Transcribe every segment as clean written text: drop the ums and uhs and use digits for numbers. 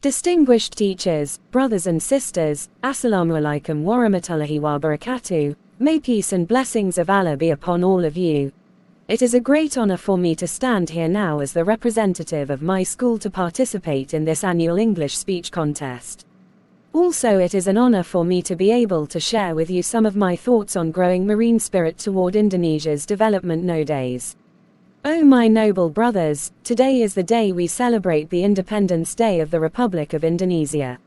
Distinguished teachers, brothers and sisters, Assalamu alaikum warahmatullahi wabarakatuh. May peace and blessings of Allah be upon all of you. It is a great honor for me to stand here now as the representative of my school to participate in this annual English speech contest. Also, it is an honor for me to be able to share with you some of my thoughts on growing marine spirit toward Indonesia's development nowadays. Oh my noble brothers, today is the day we celebrate the Independence Day of the Republic of Indonesia.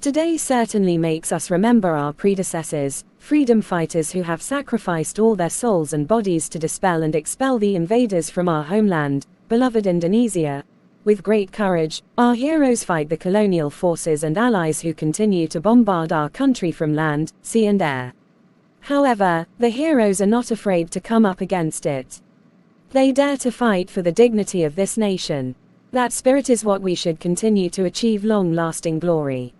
Today certainly makes us remember our predecessors, freedom fighters who have sacrificed all their souls and bodies to dispel and expel the invaders from our homeland, beloved Indonesia. With great courage, our heroes fight the colonial forces and allies who continue to bombard our country from land, sea and air. However, the heroes are not afraid to come up against it. They dare to fight for the dignity of this nation. That spirit is what we should continue to achieve long-lasting glory.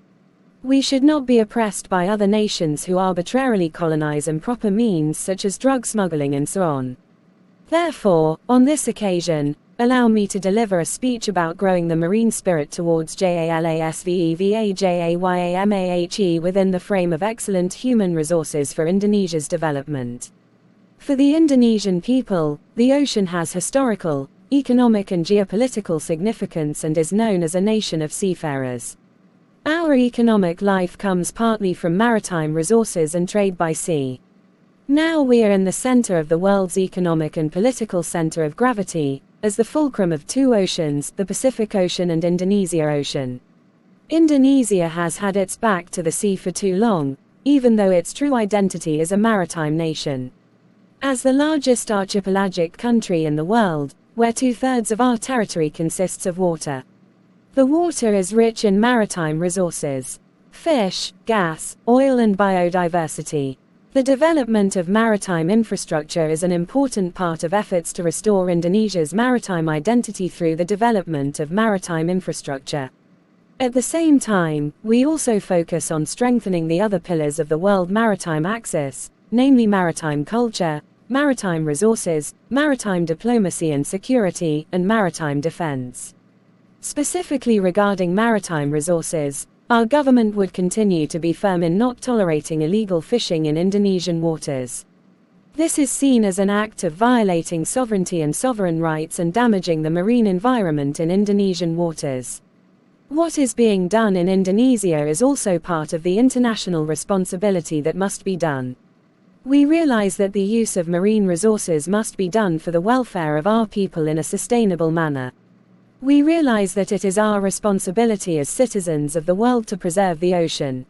We should not be oppressed by other nations who arbitrarily colonize improper means such as drug smuggling and so on. Therefore, on this occasion, allow me to deliver a speech about growing the marine spirit towards JALASVEVAJAYAMAHE within the frame of excellent human resources for Indonesia's development. For the Indonesian people, the ocean has historical, economic and geopolitical significance and is known as a nation of seafarers. Our economic life comes partly from maritime resources and trade by sea. Now we are in the center of the world's economic and political center of gravity, as the fulcrum of two oceans, the Pacific Ocean and Indonesia Ocean. Indonesia has had its back to the sea for too long, even though its true identity is a maritime nation. As the largest archipelagic country in the world, where 2/3 of our territory consists of water. The water is rich in maritime resources: fish, gas, oil and biodiversity. The development of maritime infrastructure is an important part of efforts to restore Indonesia's maritime identity through the development of maritime infrastructure. At the same time, we also focus on strengthening the other pillars of the world maritime axis, namely maritime culture, maritime resources, maritime diplomacy and security, and maritime defense. Specifically regarding maritime resources, our government would continue to be firm in not tolerating illegal fishing in Indonesian waters. This is seen as an act of violating sovereignty and sovereign rights and damaging the marine environment in Indonesian waters. What is being done in Indonesia is also part of the international responsibility that must be done. We realize that the use of marine resources must be done for the welfare of our people in a sustainable manner. We realize that it is our responsibility as citizens of the world to preserve the ocean.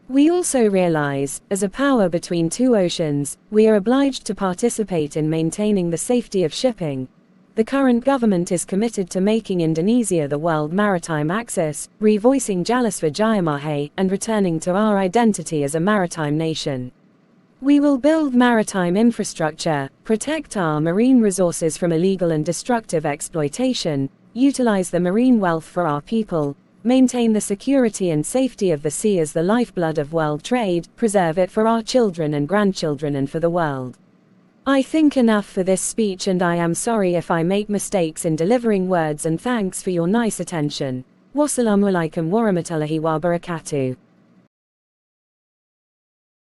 We also realize, as a power between two oceans, we are obliged to participate in maintaining the safety of shipping. The current government is committed to making Indonesia the world maritime axis, revoicing Jalasva Jayamahe, and returning to our identity as a maritime nation. We will build maritime infrastructure, protect our marine resources from illegal and destructive exploitation, utilize the marine wealth for our people, maintain the security and safety of the sea as the lifeblood of world trade, preserve it for our children and grandchildren and for the world. I think enough for this speech and I am sorry if I make mistakes in delivering words and thanks for your nice attention. Wassalamu alaikum warahmatullahi wabarakatuh.